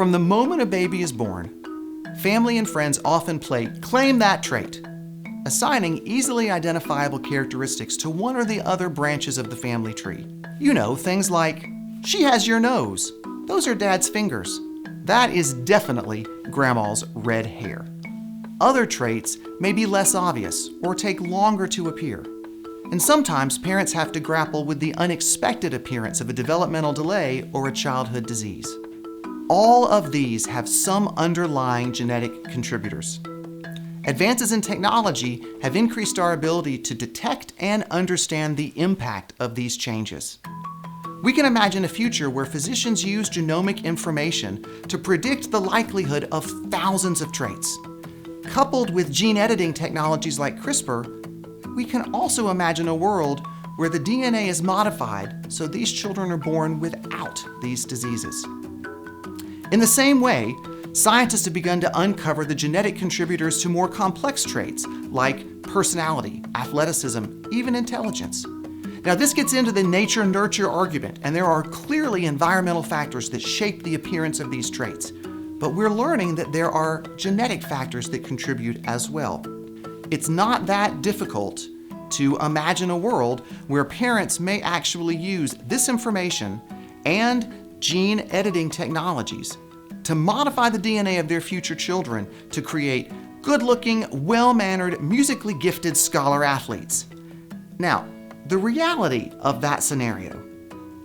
From the moment a baby is born, family and friends often play claim that trait, assigning easily identifiable characteristics to one or the other branches of the family tree. You know, things like, she has your nose, those are Dad's fingers, that is definitely Grandma's red hair. Other traits may be less obvious or take longer to appear. And sometimes parents have to grapple with the unexpected appearance of a developmental delay or a childhood disease. All of these have some underlying genetic contributors. Advances in technology have increased our ability to detect and understand the impact of these changes. We can imagine a future where physicians use genomic information to predict the likelihood of thousands of traits. Coupled with gene editing technologies like CRISPR, we can also imagine a world where the DNA is modified so these children are born without these diseases. In the same way, scientists have begun to uncover the genetic contributors to more complex traits like personality, athleticism, even intelligence. Now, this gets into the nature-nurture argument, and there are clearly environmental factors that shape the appearance of these traits. But we're learning that there are genetic factors that contribute as well. It's not that difficult to imagine a world where parents may actually use this information and gene editing technologies to modify the DNA of their future children to create good-looking, well-mannered, musically gifted scholar athletes. Now, the reality of that scenario,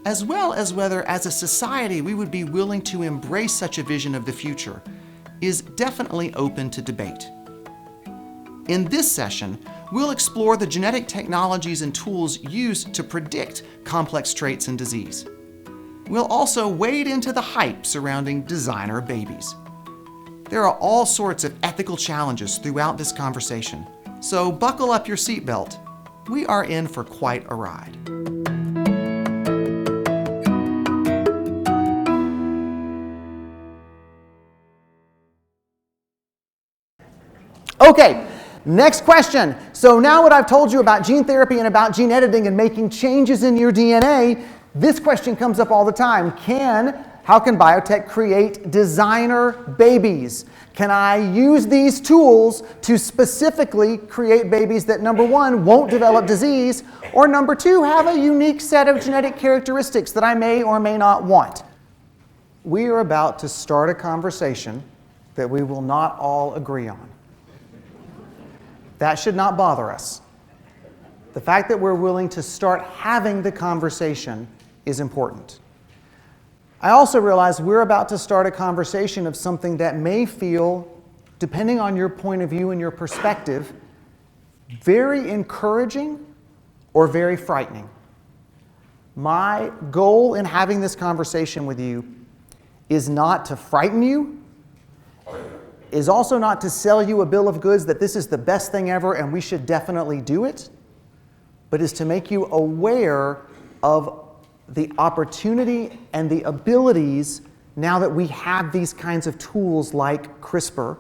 as well as whether as a society we would be willing to embrace such a vision of the future, is definitely open to debate. In this session, we'll explore the genetic technologies and tools used to predict complex traits and disease. We'll also wade into the hype surrounding designer babies. There are all sorts of ethical challenges throughout this conversation, so buckle up your seatbelt. We are in for quite a ride. Okay, next question. So now what I've told you about gene therapy and about gene editing and making changes in your DNA, this question comes up all the time. How can biotech create designer babies? Can I use these tools to specifically create babies that, number one, won't develop disease, or number two, have a unique set of genetic characteristics that I may or may not want? We are about to start a conversation that we will not all agree on. That should not bother us. The fact that we're willing to start having the conversation is important. I also realize we're about to start a conversation of something that may feel, depending on your point of view and your perspective, very encouraging or very frightening. My goal in having this conversation with you is not to frighten you, is also not to sell you a bill of goods that this is the best thing ever and we should definitely do it, but is to make you aware of the opportunity and the abilities now that we have these kinds of tools like CRISPR,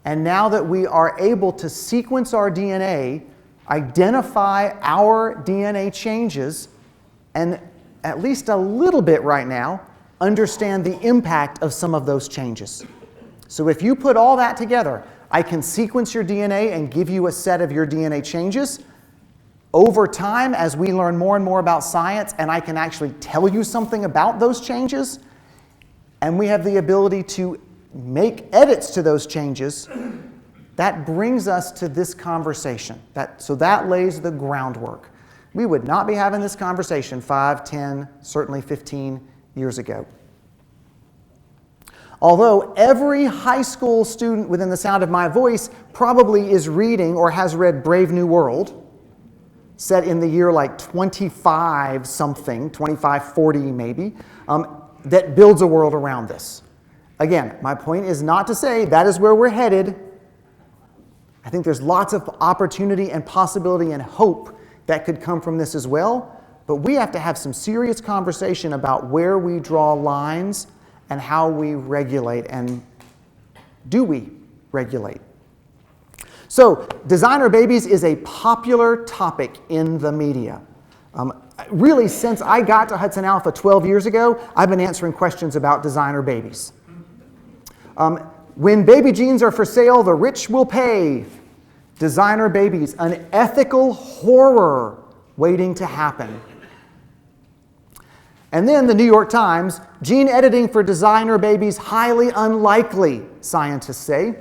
and now that we are able to sequence our DNA, identify our DNA changes, and at least a little bit right now, understand the impact of some of those changes. So if you put all that together, I can sequence your DNA and give you a set of your DNA changes. Over time, as we learn more and more about science, and I can actually tell you something about those changes, and we have the ability to make edits to those changes, that brings us to this conversation. So that lays the groundwork. We would not be having this conversation 5, 10, certainly 15 years ago. Although every high school student within the sound of my voice probably is reading or has read Brave New World, set in the year like 25-something, 2540 maybe, that builds a world around this. Again, my point is not to say that is where we're headed. I think there's lots of opportunity and possibility and hope that could come from this as well, but we have to have some serious conversation about where we draw lines and how we regulate, and do we regulate? So, designer babies is a popular topic in the media. Really, since I got to HudsonAlpha 12 years ago, I've been answering questions about designer babies. When baby genes are for sale, the rich will pay. Designer babies, an ethical horror waiting to happen. And then the New York Times, gene editing for designer babies highly unlikely, scientists say.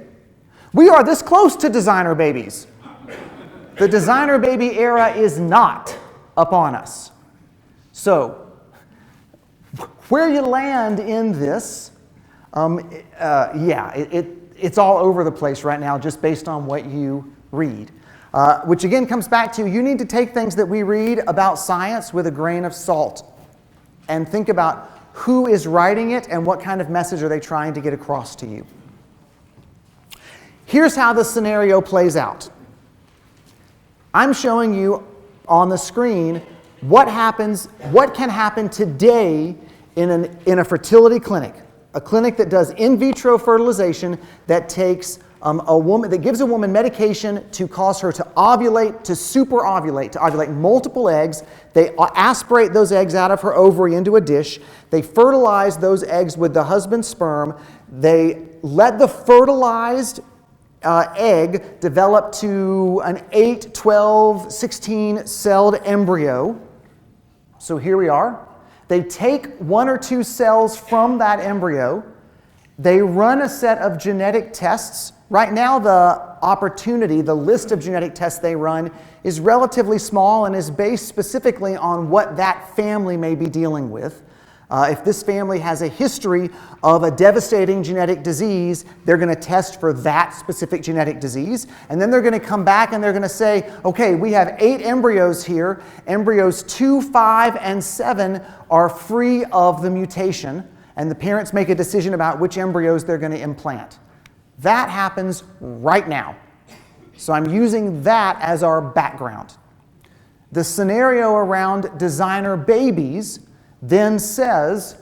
We are this close to designer babies. The designer baby era is not upon us. So, where you land in this, it's all over the place right now just based on what you read. Which again comes back to, you need to take things that we read about science with a grain of salt and think about who is writing it and what kind of message are they trying to get across to you. Here's how the scenario plays out. I'm showing you on the screen what can happen today in a fertility clinic. A clinic that does in vitro fertilization that takes that gives a woman medication to cause her to ovulate, to superovulate, to ovulate multiple eggs. They aspirate those eggs out of her ovary into a dish. They fertilize those eggs with the husband's sperm. They let the fertilized egg develop to an 8, 12, 16-celled embryo. So here we are. They take 1 or 2 cells from that embryo. They run a set of genetic tests. Right now, the list of genetic tests they run is relatively small and is based specifically on what that family may be dealing with. If this family has a history of a devastating genetic disease, they're going to test for that specific genetic disease. And then they're going to come back and they're going to say, okay, we have 8 embryos here. Embryos 2, 5, and 7 are free of the mutation. And the parents make a decision about which embryos they're going to implant. That happens right now. So I'm using that as our background. The scenario around designer babies then says,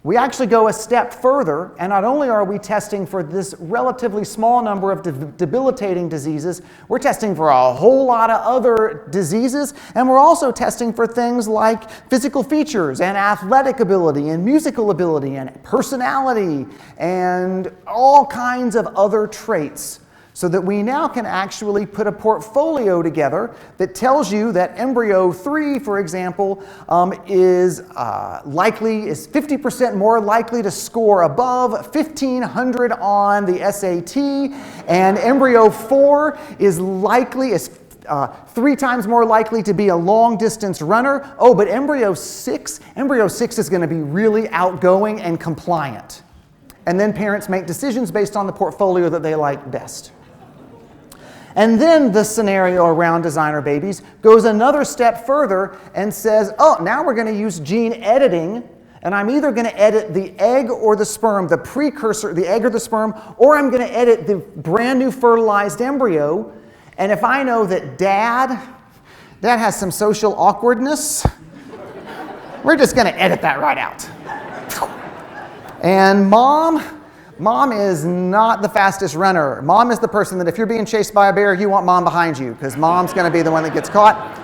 we actually go a step further, and not only are we testing for this relatively small number of debilitating diseases, we're testing for a whole lot of other diseases, and we're also testing for things like physical features and athletic ability and musical ability and personality and all kinds of other traits, so that we now can actually put a portfolio together that tells you that embryo 3, for example, is 50% more likely to score above 1,500 on the SAT, and embryo 4 is 3 times more likely to be a long-distance runner. Oh, but embryo 6 is going to be really outgoing and compliant. And then parents make decisions based on the portfolio that they like best. And then the scenario around designer babies goes another step further and says, oh, now we're going to use gene editing, and I'm either going to edit the egg or the sperm, the precursor, the egg or the sperm, or I'm going to edit the brand new fertilized embryo. And if I know that dad has some social awkwardness, we're just going to edit that right out. And Mom is not the fastest runner. Mom is the person that if you're being chased by a bear, you want Mom behind you, because Mom's going to be the one that gets caught.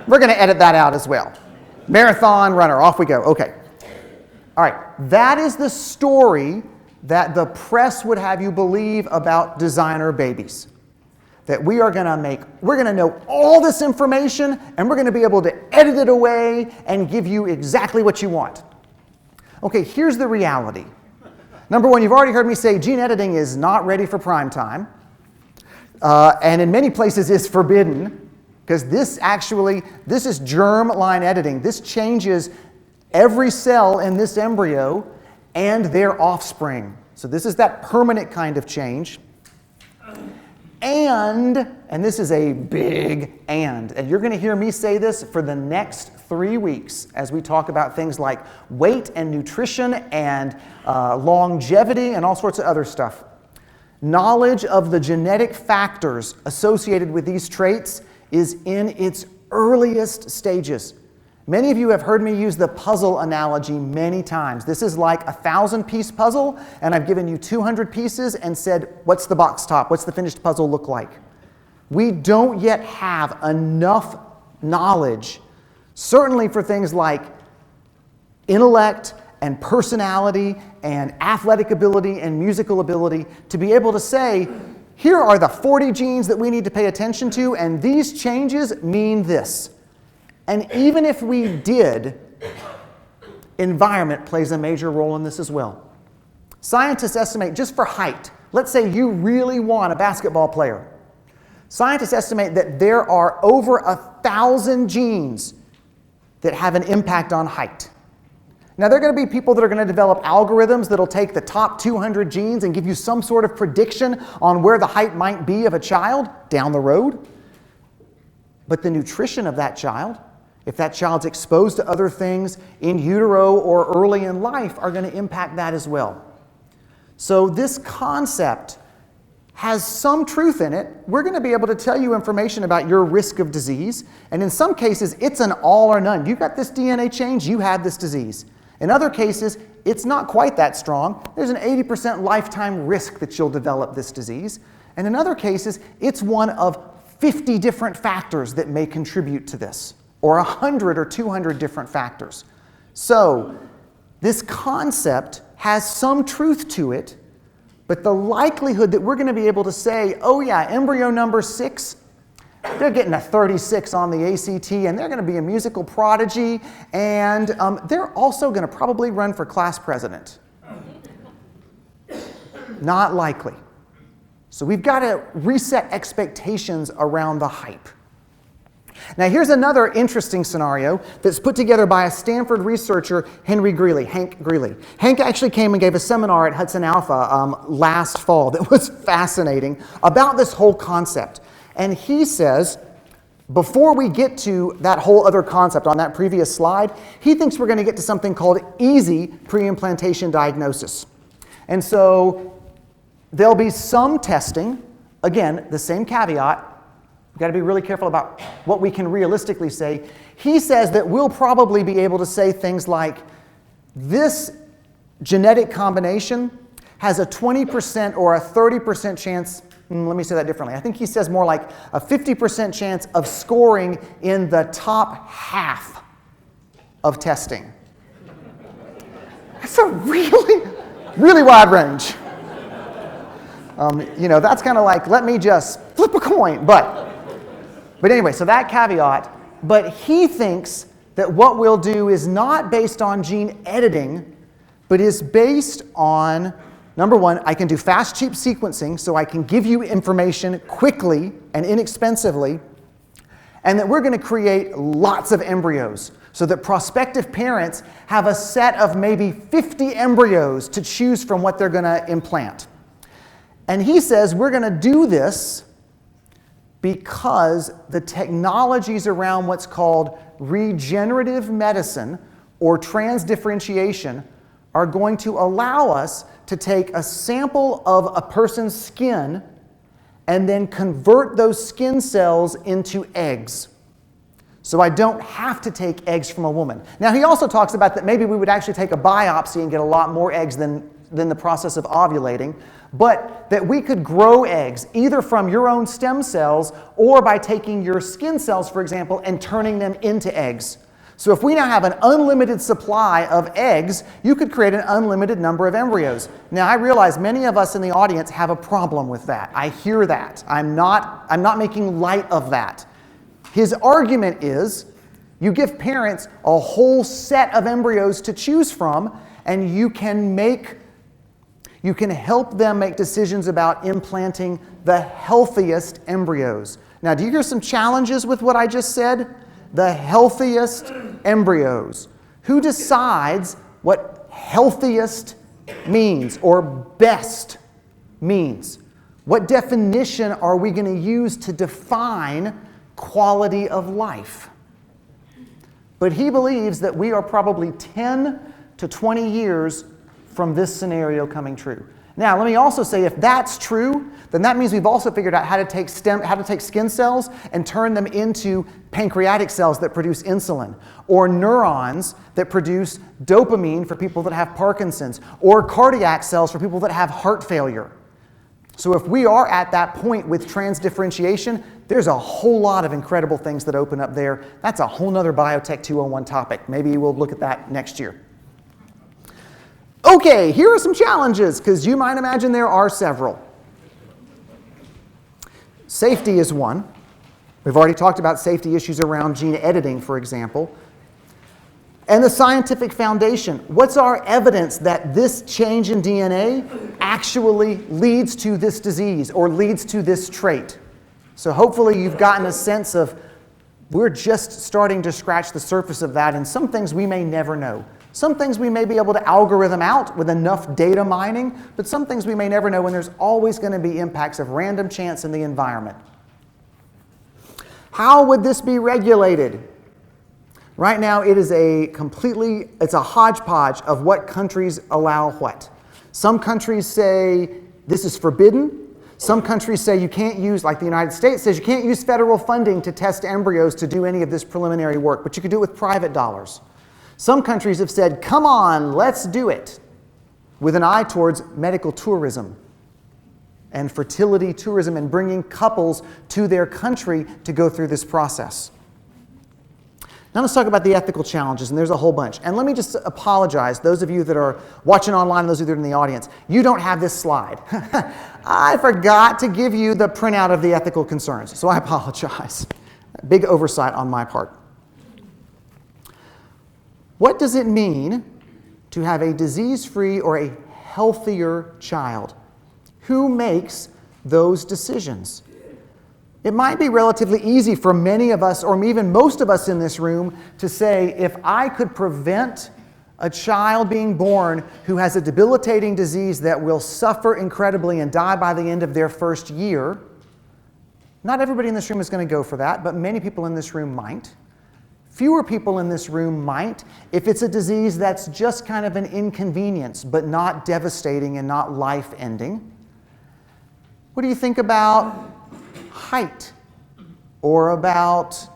We're going to edit that out as well. Marathon runner, off we go. Okay. All right. That is the story that the press would have you believe about designer babies. That we're going to know all this information, and we're going to be able to edit it away and give you exactly what you want. Okay, here's the reality. Number one, you've already heard me say gene editing is not ready for prime time, and in many places is forbidden, because this is germ line editing. This changes every cell in this embryo and their offspring. So this is that permanent kind of change. And this is a big and you're going to hear me say this for the next 3 weeks as we talk about things like weight and nutrition and longevity and all sorts of other stuff. Knowledge of the genetic factors associated with these traits is in its earliest stages. Many of you have heard me use the puzzle analogy many times. This is like a 1,000-piece puzzle, and I've given you 200 pieces and said, what's the box top? What's the finished puzzle look like? We don't yet have enough knowledge, certainly for things like intellect and personality and athletic ability and musical ability to be able to say, here are the 40 genes that we need to pay attention to, and these changes mean this. And even if we did, environment plays a major role in this as well. Scientists estimate, just for height, let's say you really want a basketball player. Scientists estimate that there are over 1,000 genes that have an impact on height. Now, there are going to be people that are going to develop algorithms that'll take the top 200 genes and give you some sort of prediction on where the height might be of a child down the road. But the nutrition of that child, if that child's exposed to other things in utero or early in life, are going to impact that as well. So this concept has some truth in it. We're going to be able to tell you information about your risk of disease. And in some cases, it's an all or none. You got this DNA change, you have this disease. In other cases, it's not quite that strong. There's an 80% lifetime risk that you'll develop this disease. And in other cases, it's one of 50 different factors that may contribute to this, or 100 or 200 different factors. So this concept has some truth to it, but the likelihood that we're going to be able to say, oh yeah, embryo number 6, they're getting a 36 on the ACT, and they're going to be a musical prodigy, and they're also going to probably run for class president. Not likely. So we've got to reset expectations around the hype. Now here's another interesting scenario that's put together by a Stanford researcher, Hank Greeley. Hank actually came and gave a seminar at HudsonAlpha last fall that was fascinating about this whole concept. And he says, before we get to that whole other concept on that previous slide, he thinks we're going to get to something called easy pre-implantation diagnosis. And so there'll be some testing, again, the same caveat. We've got to be really careful about what we can realistically say. He says that we'll probably be able to say things like, this genetic combination has a 20% or a 30% chance, let me say that differently. I think he says more like a 50% chance of scoring in the top half of testing. That's a really, really wide range. That's kind of like, let me just flip a coin, But anyway, so that caveat, but he thinks that what we'll do is not based on gene editing, but is based on, number one, I can do fast, cheap sequencing, so I can give you information quickly and inexpensively, and that we're going to create lots of embryos so that prospective parents have a set of maybe 50 embryos to choose from what they're going to implant. And he says we're going to do this because the technologies around what's called regenerative medicine or transdifferentiation are going to allow us to take a sample of a person's skin and then convert those skin cells into eggs. So I don't have to take eggs from a woman. Now he also talks about that maybe we would actually take a biopsy and get a lot more eggs than the process of ovulating, but that we could grow eggs either from your own stem cells or by taking your skin cells, for example, and turning them into eggs. So if we now have an unlimited supply of eggs, you could create an unlimited number of embryos. Now I realize many of us in the audience have a problem with that. I hear that. I'm not making light of that. His argument is you give parents a whole set of embryos to choose from, and you can help them make decisions about implanting the healthiest embryos. Now, do you hear some challenges with what I just said? The healthiest embryos. Who decides what healthiest means or best means? What definition are we going to use to define quality of life? But he believes that we are probably 10 to 20 years from this scenario coming true. Now, let me also say, if that's true, then that means we've also figured out how to take skin cells and turn them into pancreatic cells that produce insulin, or neurons that produce dopamine for people that have Parkinson's, or cardiac cells for people that have heart failure. So if we are at that point with transdifferentiation, there's a whole lot of incredible things that open up there. That's a whole nother Biotech 201 topic. Maybe we'll look at that next year. Okay, here are some challenges, because you might imagine there are several. Safety is one. We've already talked about safety issues around gene editing, for example. And the scientific foundation. What's our evidence that this change in DNA actually leads to this disease or leads to this trait? So hopefully you've gotten a sense of we're just starting to scratch the surface of that, and some things we may never know. Some things we may be able to algorithm out with enough data mining, but some things we may never know, and there's always going to be impacts of random chance in the environment. How would this be regulated? Right now, it's a hodgepodge of what countries allow what. Some countries say this is forbidden. Some countries say you can't use, like the United States says, you can't use federal funding to test embryos to do any of this preliminary work, but you can do it with private dollars. Some countries have said, come on, let's do it, with an eye towards medical tourism and fertility tourism and bringing couples to their country to go through this process. Now let's talk about the ethical challenges, and there's a whole bunch. And let me just apologize, those of you that are watching online and those of you that are in the audience, you don't have this slide. I forgot to give you the printout of the ethical concerns, so I apologize. Big oversight on my part. What does it mean to have a disease-free or a healthier child? Who makes those decisions? It might be relatively easy for many of us, or even most of us in this room, to say, if I could prevent a child being born who has a debilitating disease that will suffer incredibly and die by the end of their first year, not everybody in this room is going to go for that, but many people in this room might. Fewer people in this room might, if it's a disease that's just kind of an inconvenience, but not devastating and not life-ending. What do you think about height, or about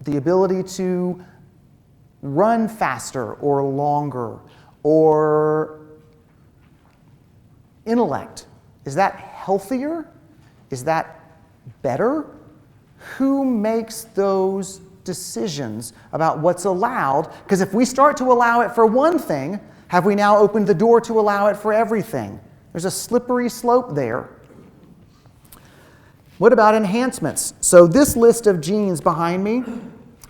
the ability to run faster or longer, or intellect? Is that healthier? Is that better? Who makes those decisions about what's allowed? Because if we start to allow it for one thing, have we now opened the door to allow it for everything? There's a slippery slope there. What about enhancements? So this list of genes behind me,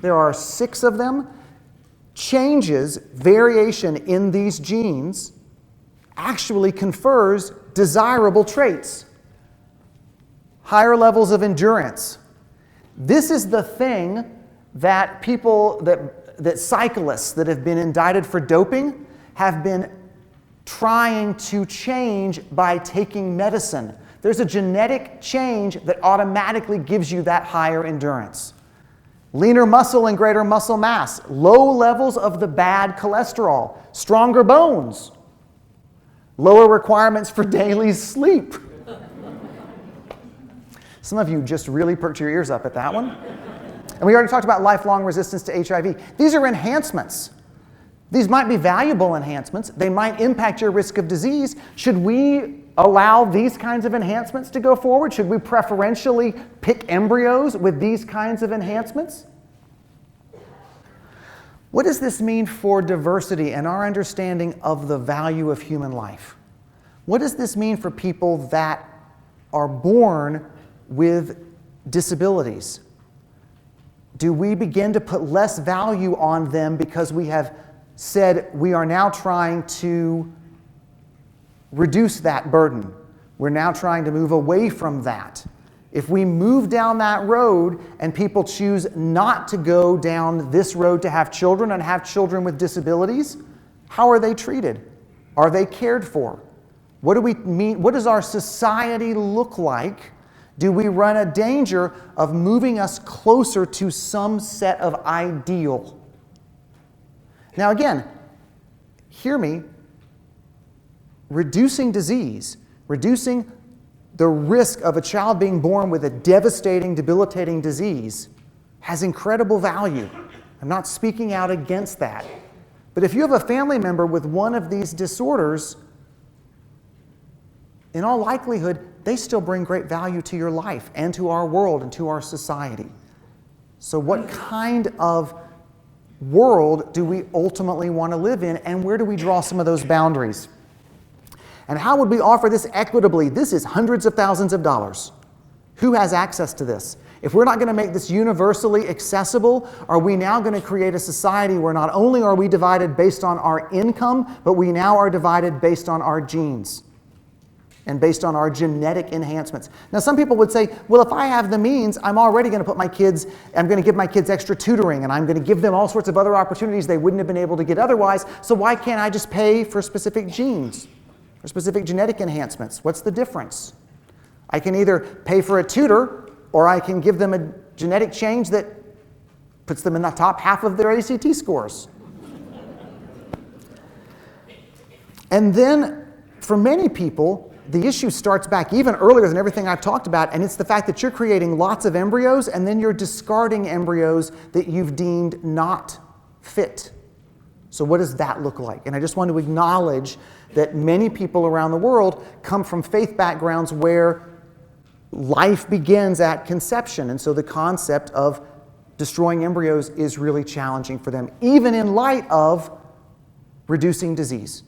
there are 6 of them. Changes, variation in these genes actually confers desirable traits. Higher levels of endurance. This is the thing that people, that cyclists that have been indicted for doping have been trying to change by taking medicine. There's a genetic change that automatically gives you that higher endurance. Leaner muscle and greater muscle mass, low levels of the bad cholesterol, stronger bones, lower requirements for daily sleep. Some of you just really perked your ears up at that one. And we already talked about lifelong resistance to HIV. These are enhancements. These might be valuable enhancements. They might impact your risk of disease. Should we allow these kinds of enhancements to go forward? Should we preferentially pick embryos with these kinds of enhancements? What does this mean for diversity and our understanding of the value of human life? What does this mean for people that are born with disabilities? Do we begin to put less value on them because we have said we are now trying to reduce that burden? We're now trying to move away from that. If we move down that road and people choose not to go down this road to have children and have children with disabilities, how are they treated? Are they cared for? What do we mean? What does our society look like? Do we run a danger of moving us closer to some set of ideal? Now again, hear me, reducing disease, reducing the risk of a child being born with a devastating, debilitating disease has incredible value. I'm not speaking out against that. But if you have a family member with one of these disorders, in all likelihood, they still bring great value to your life and to our world and to our society. So what kind of world do we ultimately want to live in, and where do we draw some of those boundaries? And how would we offer this equitably? This is hundreds of thousands of dollars. Who has access to this? If we're not going to make this universally accessible, are we now going to create a society where not only are we divided based on our income, but we now are divided based on our genes and based on our genetic enhancements? Now, some people would say, well, if I have the means, I'm already going to I'm going to give my kids extra tutoring, and I'm going to give them all sorts of other opportunities they wouldn't have been able to get otherwise, so why can't I just pay for specific genes or specific genetic enhancements? What's the difference? I can either pay for a tutor, or I can give them a genetic change that puts them in the top half of their ACT scores. And then, for many people, the issue starts back even earlier than everything I've talked about, and it's the fact that you're creating lots of embryos, and then you're discarding embryos that you've deemed not fit. So what does that look like? And I just want to acknowledge that many people around the world come from faith backgrounds where life begins at conception, and so the concept of destroying embryos is really challenging for them, even in light of reducing disease.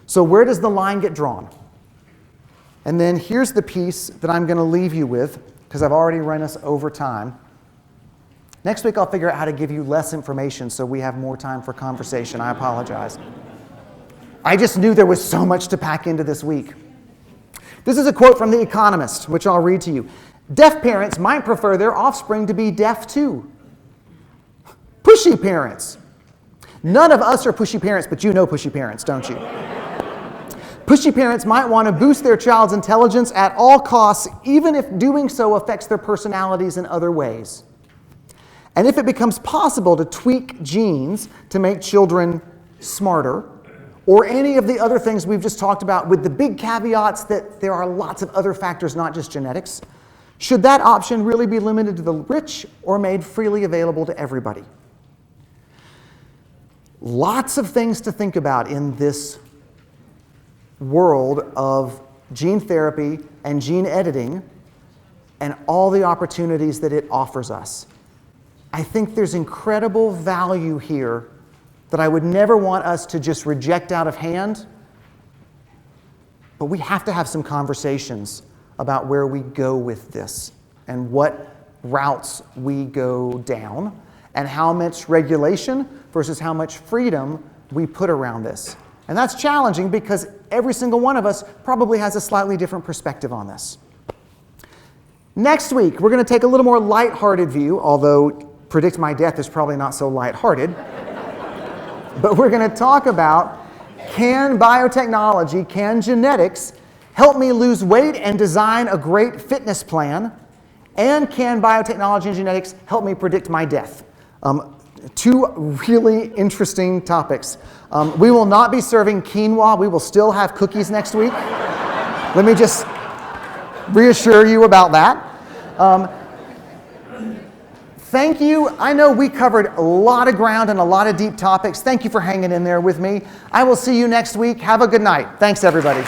So where does the line get drawn? And then here's the piece that I'm going to leave you with, because I've already run us over time. Next week I'll figure out how to give you less information so we have more time for conversation. I apologize. I just knew there was so much to pack into this week. This is a quote from The Economist, which I'll read to you. Deaf parents might prefer their offspring to be deaf too. Pushy parents. None of us are pushy parents, but you know pushy parents, don't you? Pushy parents might want to boost their child's intelligence at all costs, even if doing so affects their personalities in other ways. And if it becomes possible to tweak genes to make children smarter, or any of the other things we've just talked about, with the big caveats that there are lots of other factors, not just genetics, should that option really be limited to the rich or made freely available to everybody? Lots of things to think about in this world of gene therapy and gene editing and all the opportunities that it offers us. I think there's incredible value here that I would never want us to just reject out of hand, but we have to have some conversations about where we go with this and what routes we go down and how much regulation versus how much freedom we put around this. And that's challenging because every single one of us probably has a slightly different perspective on this. Next week, we're going to take a little more lighthearted view, although Predict My Death is probably not so lighthearted. But we're going to talk about, can biotechnology, can genetics help me lose weight and design a great fitness plan? And can biotechnology and genetics help me predict my death? Two really interesting topics. We will not be serving quinoa. We will still have cookies next week. Let me just reassure you about that. Thank you. I know we covered a lot of ground and a lot of deep topics. Thank you for hanging in there with me. I will see you next week. Have a good night. Thanks, everybody.